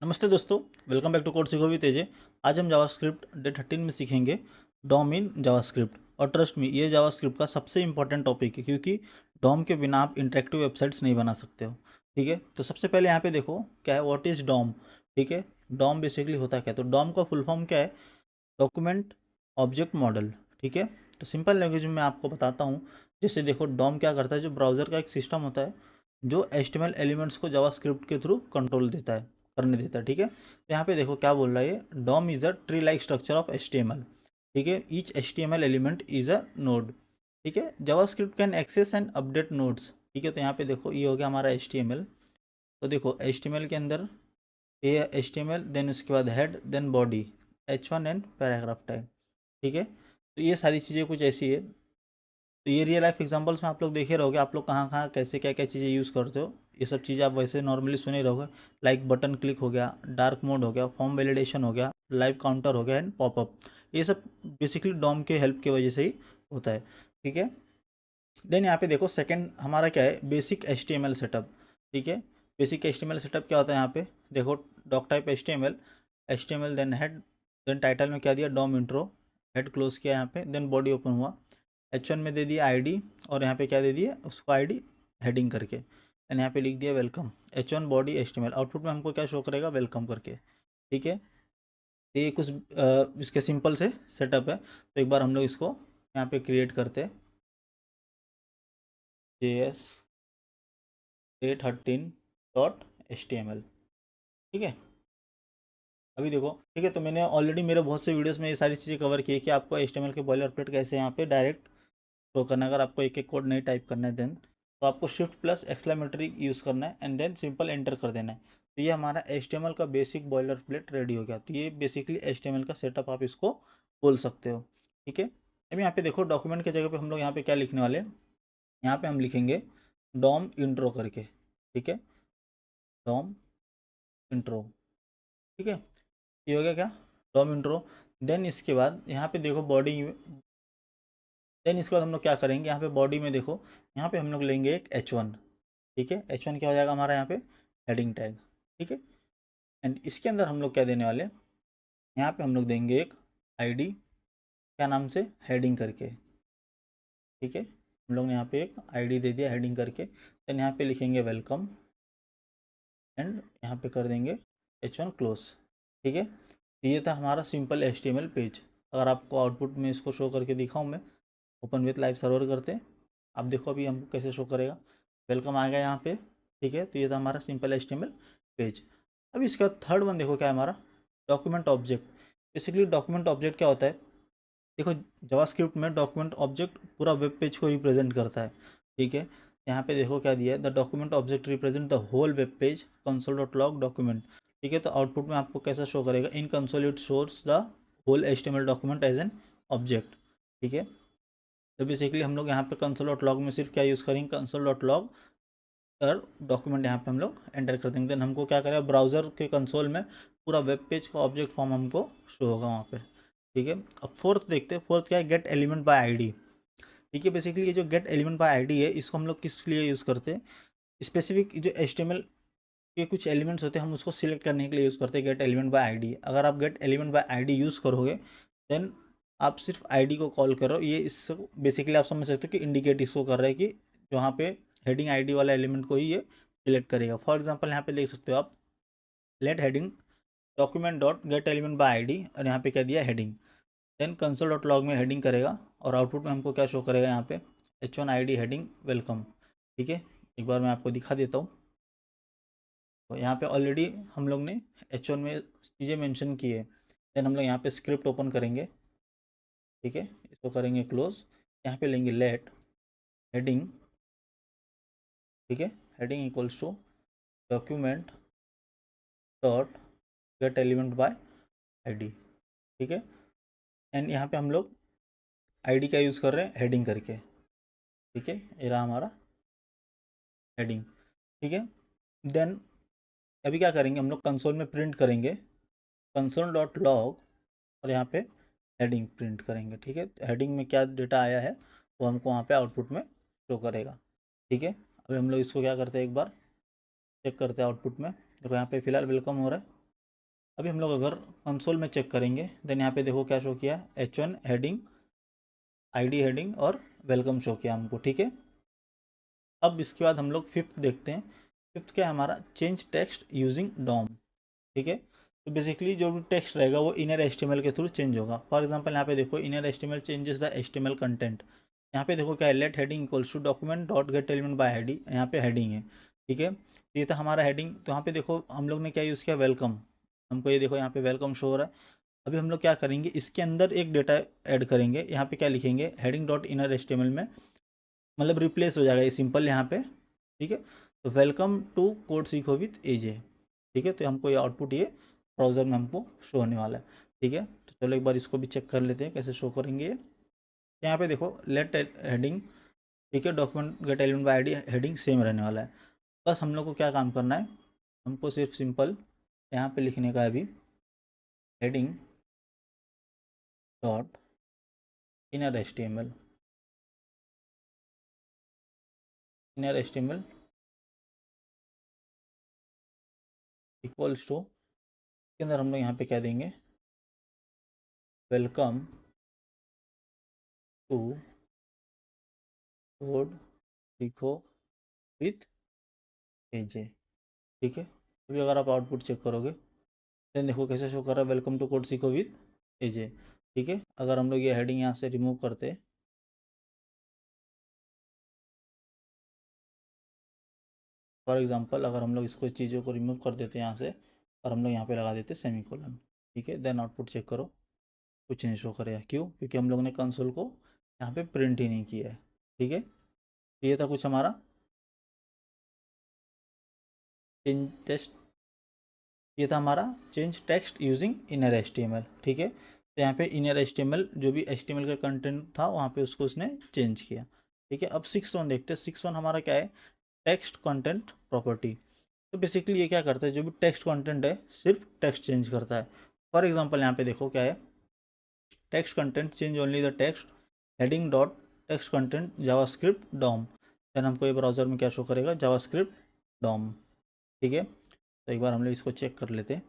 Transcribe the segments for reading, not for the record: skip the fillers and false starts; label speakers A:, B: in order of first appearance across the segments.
A: नमस्ते दोस्तों, welcome back to code सीखो विद तेजे। आज हम जावास्क्रिप्ट डे 13 में सीखेंगे डॉम इन जावास्क्रिप्ट। और ट्रस्ट मी, ये जावास्क्रिप्ट का सबसे इंपॉर्टेंट टॉपिक है क्योंकि डॉम के बिना आप इंटरेक्टिव वेबसाइट्स नहीं बना सकते हो। ठीक है, तो सबसे पहले यहाँ पे देखो क्या है, व्हाट इज़ डॉम। ठीक है, डॉम बेसिकली होता क्या है, तो डॉम का फुल फॉर्म क्या है, डॉक्यूमेंट ऑब्जेक्ट मॉडल। ठीक है, तो सिंपल लैंग्वेज में मैं आपको बताता हूँ। जैसे देखो, डॉम क्या करता है, जो ब्राउज़र का एक सिस्टम होता है जो HTML एलिमेंट्स को जावास्क्रिप्ट के थ्रू कंट्रोल देता है, करने देता है। ठीक है, तो यहाँ पे देखो क्या बोल रहा है ये, DOM is a tree like structure of HTML। ठीक है, each HTML element is a node. ठीक है, JavaScript can access and update nodes. ठीक है, तो यहाँ पे देखो ये हो गया हमारा HTML। तो देखो HTML के अंदर ये HTML, देन उसके बाद head, then body, H1 and paragraph tag. ठीक है, तो ये सारी चीज़ें कुछ ऐसी है। तो ये रियल लाइफ एग्जांपल्स में आप लोग देखे रहोगे, आप लोग कहाँ कहाँ कैसे क्या क्या चीज़ें यूज़ करते हो। ये सब चीज़ें आप वैसे नॉर्मली सुने रहोगे, लाइक बटन क्लिक हो गया, डार्क मोड हो गया, फॉर्म वैलिडेशन हो गया, लाइव काउंटर हो गया एंड पॉपअप। ये सब बेसिकली डॉम के हेल्प की वजह से ही होता है। ठीक है, देन यहाँ पे देखो सेकंड हमारा क्या है, बेसिक HTML सेटअप। ठीक है, बेसिक HTML सेटअप क्या होता है, यहाँ पे देखो doctype HTML then head, then title में क्या दिया, डॉम इंट्रो, हेड क्लोज किया यहाँ पे, देन बॉडी ओपन हुआ, H1 में दे दिया ID, और यहाँ पे क्या दे दिया उसको ID हेडिंग करके, एंड यहाँ पे लिख दिया welcome, H1 body HTML। Output में हमको क्या शो करेगा, वेलकम करके। ठीक है, ये कुछ इसके सिंपल से सेटअप है। तो एक बार हम लोग इसको यहाँ पे क्रिएट करते, JS A13.html। ठीक है, अभी देखो, ठीक है, तो मैंने ऑलरेडी मेरे बहुत से वीडियोस में ये सारी चीज़ें कवर की है कि आपको HTML के बॉयलर प्लेट कैसे यहाँ पे डायरेक्ट शो करना है। अगर आपको एक एक कोड नहीं टाइप करना है देन तो आपको शिफ्ट प्लस एक्सक्लेमेटरी यूज़ करना है एंड देन सिंपल एंटर कर देना है। तो ये हमारा HTML का बेसिक बॉयलर प्लेट रेडी हो गया। तो ये बेसिकली HTML का सेटअप आप इसको बोल सकते हो। ठीक है, अब यहाँ पे देखो डॉक्यूमेंट की जगह पे हम लोग यहाँ पे क्या लिखने वाले हैं, यहाँ पे हम लिखेंगे डॉम इंट्रो करके। ठीक है, डॉम इंट्रो। ठीक है, ये हो गया क्या, डॉम इंट्रो। देन इसके बाद यहाँ पे देखो बॉडी, देन इसके बाद हम लोग क्या करेंगे, यहाँ पे बॉडी में देखो, यहाँ पे हम लोग लेंगे एक H1। ठीक है, H1 क्या हो जाएगा हमारा यहाँ पे, हेडिंग टैग। ठीक है, एंड इसके अंदर हम लोग क्या देने वाले, यहाँ पे हम लोग देंगे एक ID, क्या नाम से, हेडिंग करके। ठीक है, हम लोग ने यहाँ पे एक ID दे दिया हेडिंग करके, देन यहाँ पे लिखेंगे वेलकम, एंड यहाँ पे कर देंगे H1 क्लोज। ठीक है, ये था हमारा सिंपल HTML पेज। अगर आपको आउटपुट में इसको शो करके दिखाऊँ मैं, ओपन विथ लाइव सर्वर करते हैं, आप देखो अभी हमको कैसे शो करेगा, वेलकम आ गया यहाँ पे। ठीक है, तो ये था हमारा सिंपल HTML पेज। अब इसका थर्ड वन देखो क्या है हमारा, document object. Basically document object क्या होता है, देखो जावास्क्रिप्ट में डॉक्यूमेंट ऑब्जेक्ट पूरा वेब पेज को रिप्रेजेंट करता है। ठीक है, यहाँ पे देखो क्या दिया है, the document object represent the whole web page console dot log document. ठीक है, तो आउटपुट में आपको कैसा शो करेगा, in console it shows the whole HTML document as an object. ठीक है, तो बेसिकली हम लोग यहाँ पे कंसोल डॉट लॉग में सिर्फ क्या यूज़ करेंगे, कंसोल डॉट लॉग और डॉक्यूमेंट यहाँ पे हम लोग एंटर कर देंगे। देन हमको क्या करेगा, ब्राउज़र के कंसोल में पूरा वेब पेज का ऑब्जेक्ट फॉर्म हमको शो होगा वहाँ पे। ठीक है, अब फोर्थ देखते हैं, फोर्थ क्या है, गेट एलिमेंट बाय ID। ठीक है, बेसिकली ये जो गेट एलिमेंट बाय ID है, इसको हम लोग किस लिए यूज़ करते हैं, स्पेसिफिक जो HTML के कुछ एलिमेंट्स होते हैं हम उसको सिलेक्ट करने के लिए यूज़ करते हैं गेट एलिमेंट बाय ID। अगर आप get element by ID use करोगे देन आप सिर्फ ID को कॉल करो, ये इसको बेसिकली आप समझ सकते हो कि इंडिकेट इसको कर रहा है कि जहाँ पे हेडिंग ID वाला एलिमेंट को ही ये सिलेक्ट करेगा। फॉर एग्जाम्पल यहाँ पे देख सकते हो आप, let heading document dot get element by ID, और यहाँ पे क्या दिया heading, then console dot log में हेडिंग करेगा और आउटपुट में हमको क्या शो करेगा, यहाँ पे H1 ID हेडिंग वेलकम। ठीक है, एक बार मैं आपको दिखा देता हूँ। तो यहाँ पे ऑलरेडी हम लोग ने H1 में चीज़ें मेंशन की है। देन हम लोग यहाँ पे स्क्रिप्ट ओपन करेंगे। ठीक है, इसको करेंगे क्लोज, यहाँ पे लेंगे लेट हेडिंग। ठीक है, heading equals to document dot get element by ID। ठीक है, एंड यहाँ पे हम लोग ID का यूज़ कर रहे हैं हेडिंग करके। ठीक है, ये रहा हमारा हेडिंग। ठीक है, देन अभी क्या करेंगे, हम लोग कंसोल में प्रिंट करेंगे कंसोल डॉट लॉग, और यहाँ पे हेडिंग प्रिंट करेंगे। ठीक है, हेडिंग में क्या डेटा आया है वो हमको वहाँ पे आउटपुट में शो करेगा। ठीक है, अभी हम लोग इसको क्या करते हैं, एक बार चेक करते हैं आउटपुट में। देखो यहाँ पे फिलहाल वेलकम हो रहा है। अभी हम लोग अगर कंसोल में चेक करेंगे देन यहाँ पे देखो क्या शो किया, H1 हेडिंग, आईडी हेडिंग और वेलकम शो किया हमको, ठीक है। अब इसके बाद हम लोग फिफ्थ देखते हैं। फिफ्थ क्या है हमारा, चेंज टेक्स्ट यूजिंग डॉम, ठीक है। तो बेसिकली जो भी टेक्स्ट रहेगा वो इनर एचटीएमएल के थ्रू चेंज होगा। फॉर एग्जांपल यहाँ पे देखो inner HTML changes the HTML content. यहाँ पे देखो क्या है, let heading equals to document dot get element by ID, यहाँ पे हेडिंग है, ठीक है। तो ये था हमारा हेडिंग। तो यहाँ पे देखो हम लोग ने क्या यूज़ किया, वेलकम। हमको ये देखो यहाँ पे वेलकम शो हो रहा है। अभी हम लोग क्या करेंगे, इसके अंदर एक डेटा ऐड करेंगे। यहाँ पे क्या लिखेंगे, हेडिंग डॉट इनर एचटीएमएल में, मतलब रिप्लेस हो जाएगा ये सिंपल यहाँ पे, ठीक है। तो वेलकम टू कोड सीखो विथ एजे, ठीक है। तो हमको ये आउटपुट ये ब्राउज़र में हमको शो होने वाला है, ठीक है। तो चलो एक बार इसको भी चेक कर लेते हैं कैसे शो करेंगे ये। यहाँ पे देखो लेट हेडिंग, ठीक है, document gate element by ID heading same रहने वाला है। बस हम लोग को क्या काम करना है, हमको सिर्फ सिंपल यहाँ पे लिखने का है अभी, heading dot inner HTML, inner HTML equals to, के अंदर हम लोग यहाँ पे क्या देंगे, वेलकम टू कोड सीखो विथ एजे, ठीक है। अभी अगर आप आउटपुट चेक करोगे देन देखो कैसे शो कर रहा है, वेलकम टू कोड सीखो विथ एजे, ठीक है। अगर हम लोग ये हेडिंग यहाँ से रिमूव करते, फॉर एग्जांपल अगर हम लोग इसको चीज़ों को रिमूव कर देते यहाँ से और हम लोग यहाँ पे लगा देते सेमीकोलन, ठीक है। देन आउटपुट चेक करो, कुछ नहीं शो करेगा, क्यों, क्योंकि हम लोग ने कंसोल को यहाँ पे प्रिंट ही नहीं किया है, ठीक है। ये था कुछ हमारा चेंज टेस्ट, ये था हमारा change text using inner HTML, ठीक है। तो यहाँ पे इनर एचटीएमएल जो भी एचटीएमएल का कंटेंट था वहाँ पे उसको उसने चेंज किया, ठीक है। अब 6 वन देखते हैं। 6 वन हमारा क्या है, टेक्स्ट कंटेंट प्रॉपर्टी। तो बेसिकली ये क्या करता है, जो भी टेक्स्ट कंटेंट है सिर्फ टेक्स्ट चेंज करता है। फॉर एग्जांपल यहाँ पे देखो क्या है, text content change only the text, heading dot text content JavaScript DOM. Then हमको ये ब्राउज़र में क्या शो करेगा, जावास्क्रिप्ट डॉम, ठीक है। तो एक बार हम लोग इसको चेक कर लेते हैं।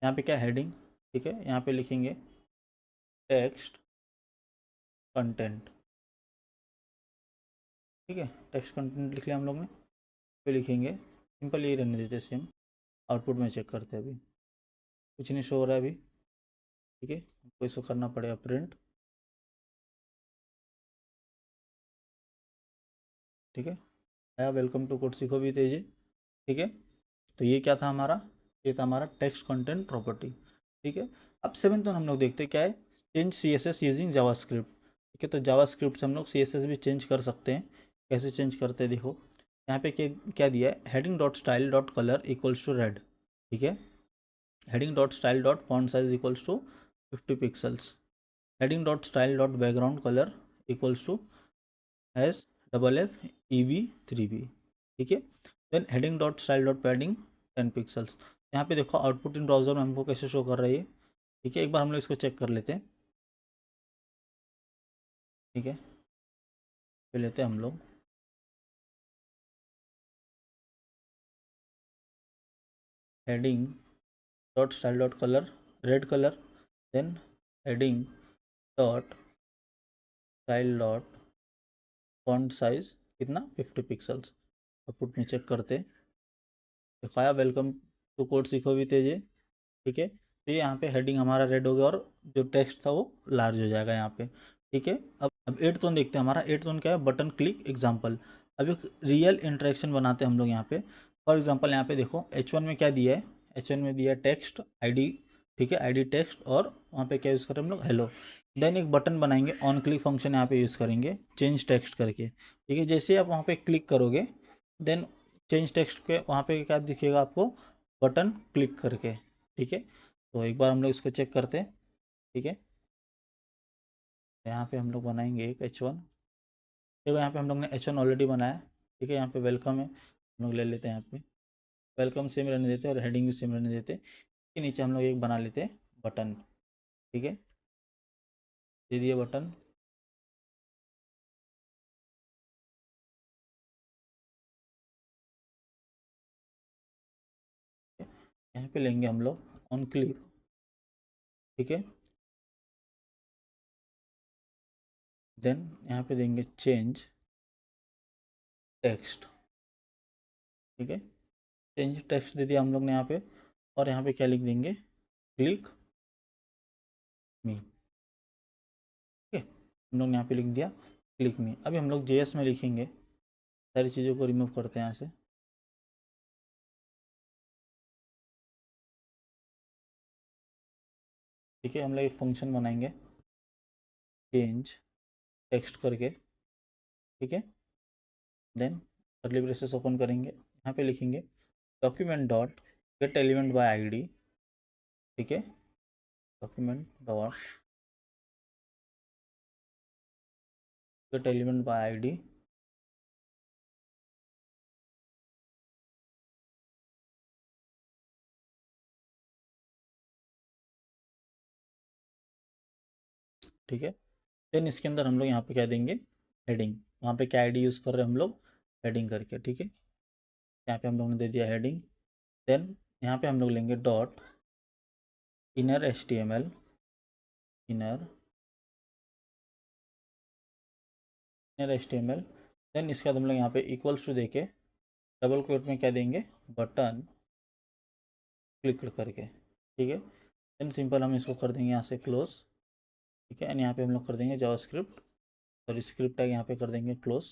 A: यहाँ पे क्या हेडिंग, ठीक है, यहाँ पे लिखेंगे टेक्स्ट कंटेंट, ठीक है। टेक्स्ट कंटेंट लिख लिया हम लोग ने। पे लिखेंगे सिंपल, ये रहने देते सेम। आउटपुट में चेक करते हैं, अभी कुछ नहीं शो हो रहा है अभी, ठीक है। हमको इसको करना पड़ेगा प्रिंट, ठीक है। आया वेलकम टू कोड सीखो भी तेजी, ठीक है। तो ये क्या था हमारा, ये था हमारा टेक्स्ट कंटेंट प्रॉपर्टी, ठीक है। अब 7th वन हम लोग देखते हैं क्या है, चेंज CSS यूजिंग जावास्क्रिप्ट, ठीक है। तो जावास्क्रिप्ट से हम लोग CSS भी चेंज कर सकते हैं। कैसे चेंज करते हैं देखो, यहाँ पे क्या क्या दिया है, heading dot style dot colour equals to red, ठीक है। Heading dot style dot font size equals to 50 pixels, heading dot style dot background colour equals to S double F E B 3B, ठीक है। Then heading dot style dot padding 10 pixels. यहाँ पे देखो output इन browser में हमको कैसे show कर रही है, ठीक है। एक बार हम लोग इसको चेक कर लेते हैं, ठीक है। फिर लेते हैं हम लोग heading dot style dot colour red colour, then heading dot style dot font size कितना 50 पिक्सल्स। आउटपुट में चेक करते, दिखाया वेलकम टू कोड सीखो भी तेजे, ठीक है। तो ये यहाँ पे हेडिंग हमारा रेड हो गया और जो टेक्स्ट था वो लार्ज हो जाएगा यहाँ पे, ठीक है। अब 8th वन देखते हैं। हमारा 8th वन क्या है, बटन क्लिक एग्जाम्पल। अब एक रियल इंटरेक्शन बनाते हैं हम लोग यहाँ पे। फॉर एग्जाम्पल यहाँ पे देखो H1 में क्या दिया है, H1 में दिया है टेक्स्ट आईडी, ठीक है, आईडी टेक्स्ट, और वहाँ पे क्या यूज़ करें हम लोग, हेलो। देन एक बटन बनाएंगे, ऑन क्लिक फंक्शन यहाँ पे यूज़ करेंगे चेंज टेक्स्ट करके, ठीक है। जैसे आप वहाँ पे क्लिक करोगे देन चेंज टेक्स्ट के वहाँ पे क्या दिखेगा आपको, बटन क्लिक करके, ठीक है। तो एक बार हम लोग इसको चेक करते हैं, ठीक है। यहाँ पे हम लोग बनाएंगे एक H1, देखो यहाँ पे हम लोग ने H1 ऑलरेडी बनाया, ठीक है। यहाँ पे वेलकम है, हम लोग ले लेते हैं, यहाँ पे वेलकम सेम रहने देते हैं और हेडिंग भी सेम रहने देते हैं। इसके नीचे हम लोग एक बना लेते हैं बटन, ठीक है। दे दिए बटन, यहाँ पे लेंगे हम लोग ऑन क्लिक, ठीक है। देन यहाँ पे देंगे चेंज टेक्स्ट, ठीक है। चेंज टेक्स्ट दे दिया हम लोग ने यहाँ पे, और यहाँ पे क्या लिख देंगे, क्लिक मी, ठीक है। हम लोग ने यहाँ पे लिख दिया क्लिक मी। अभी हम लोग जेएस में लिखेंगे, सारी चीज़ों को रिमूव करते हैं यहाँ से। ठीक है, हम लोग एक फंक्शन बनाएंगे चेंज टेक्स्ट करके, ठीक है। देन कर्ली ब्रेसेस ओपन करेंगे, यहाँ पे लिखेंगे document dot get element by ID, ठीक है। Document dot get element by ID, ठीक है। देन इसके अंदर हम लोग यहाँ पे क्या देंगे, हेडिंग। वहाँ पे क्या आईडी यूज़ कर रहे हैं हम लोग, हेडिंग करके, ठीक है। यहाँ पे हम लोग ने दे दिया हेडिंग। देन यहाँ पे हम लोग लेंगे dot inner HTML, inner HTML। Then इसके बाद हम लोग यहाँ पे इक्वल्स टू देके डबल कोट में क्या देंगे, बटन क्लिक करके, ठीक है। देन सिंपल हम इसको कर देंगे यहाँ से क्लोज, ठीक है। एंड यहाँ पे हम लोग कर देंगे जावास्क्रिप्ट, और स्क्रिप्ट टैग यहाँ पे कर देंगे क्लोज,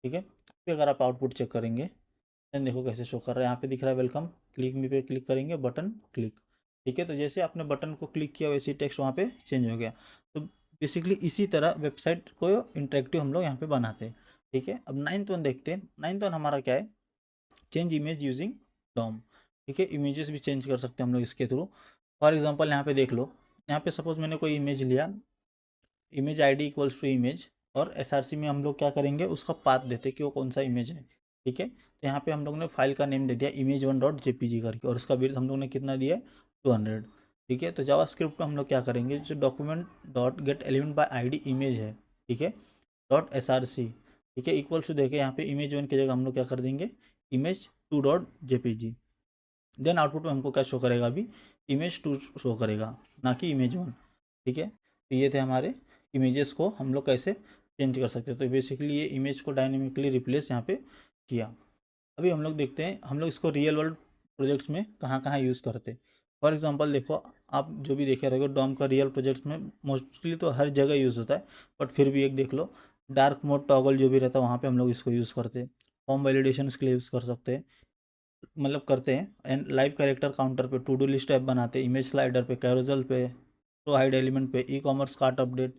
A: ठीक है। फिर अगर आप आउटपुट चेक करेंगे, देन देखो कैसे शो कर रहा है, यहाँ पे दिख रहा है वेलकम, क्लिक मी पे क्लिक करेंगे, बटन क्लिक, ठीक है। तो जैसे आपने बटन को क्लिक किया वैसे टेक्स्ट वहाँ पे चेंज हो गया। तो बेसिकली इसी तरह वेबसाइट को इंटरेक्टिव हम लोग यहाँ पे बनाते हैं, ठीक है। अब 9th वन देखते हैं। 9th वन हमारा क्या है, चेंज इमेज यूजिंग डॉम, ठीक है। इमेजेस भी चेंज कर सकते हैं हम लोग इसके थ्रू। फॉर एग्जांपल यहाँ पे देख लो, यहाँ पे सपोज मैंने कोई इमेज लिया, image ID equals to image, और एसआरसी में हम लोग क्या करेंगे, उसका पाथ देते कि वो कौन सा इमेज है, ठीक है। तो यहाँ पे हम लोग ने फाइल का नेम दे दिया image1.jpg करके, और उसका बिर्थ हम लोग ने कितना दिया है, 200, ठीक है। तो जावास्क्रिप्ट में हम लोग क्या करेंगे, जो document dot get element by ID image है, ठीक है, डॉट एसआरसी, ठीक है, इक्वल्स टू देके यहाँ पे image1 की जगह हम लोग क्या कर देंगे, image2.jpg। देन आउटपुट में हमको क्या शो करेगा, अभी image2 शो करेगा, ना कि image1, ठीक है। तो ये थे हमारे इमेजेस को हम लोग कैसे चेंज कर सकते हैं। तो बेसिकली ये इमेज को डायनेमिकली रिप्लेस यहाँ पे किया। अभी हम लोग देखते हैं हम लोग इसको रियल वर्ल्ड प्रोजेक्ट्स में कहाँ कहाँ यूज़ करते हैं। फॉर एग्जांपल देखो, आप जो भी देखे रहोगे डॉम का रियल प्रोजेक्ट्स में मोस्टली तो हर जगह यूज़ होता है, बट फिर भी एक देख लो, डार्क मोड टॉगल जो भी रहता है वहाँ पे हम लोग इसको यूज़ करते हैं। फॉर्म वैलिडेशन के लिए यूज़ कर सकते हैं, मतलब करते हैं। एंड लाइव कैरेक्टर काउंटर पे टू डू लिस्ट ऐप बनाते हैं, इमेज स्लाइडर पे, कैरोजल पे, टू हाइड एलिमेंट पे, ई कॉमर्स कार्ट अपडेट,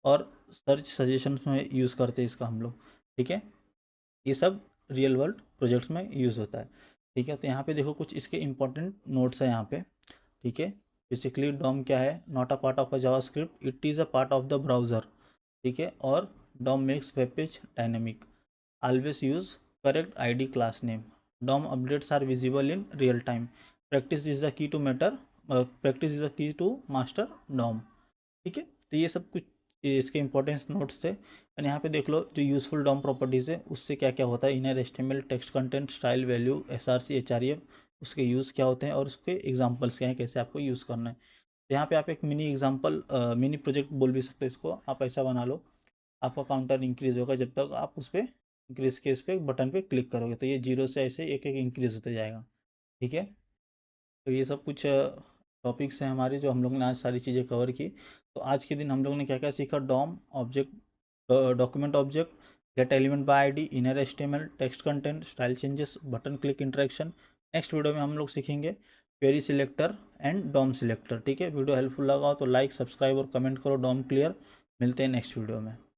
A: और सर्च सजेशंस में यूज़ करते हैं इसका हम लोग, ठीक है। ये सब रियल वर्ल्ड प्रोजेक्ट्स में यूज़ होता है, ठीक है। तो यहाँ पे देखो कुछ इसके इंपॉर्टेंट नोट्स हैं यहाँ पे, ठीक है। बेसिकली डॉम क्या है, not a part of a JavaScript, it is a part of the browser, ठीक है। और DOM makes web page dynamic, always use correct id class name, dom updates are visible in real time, practice is the key to matter, practice is the key to master dom, ठीक है। तो ये सब कुछ इसके importance notes थे। और यहाँ पे देख लो जो यूज़फुल डॉम प्रॉपर्टीज़ है उससे क्या क्या होता है, inner HTML, text content, style, value, SRC, HREF, उसके यूज़ क्या होते हैं और उसके एग्जांपल्स क्या हैं, कैसे आपको यूज़ करना है। तो यहाँ पे आप एक मिनी एग्जांपल, मिनी प्रोजेक्ट बोल भी सकते हो इसको, आप ऐसा बना लो, आपका काउंटर इंक्रीज होगा जब तक आप उस पर इंक्रीज के इस पर बटन पे क्लिक करोगे, तो ये 0 से ऐसे एक एक इंक्रीज होते जाएगा, ठीक है। तो ये सब कुछ टॉपिक्स हैं हमारे, जो हम लोग ने आज सारी चीज़ें कवर की। तो आज के दिन हम लोग ने क्या क्या सीखा, DOM object, document object, get element by ID, inner HTML, text content, style changes, button click interaction. Next video में हम लोग सीखेंगे query selector and DOM selector, ठीक है। वीडियो हेल्पफुल लगा हो तो लाइक, सब्सक्राइब और कमेंट करो। डॉम क्लियर, मिलते हैं नेक्स्ट वीडियो में।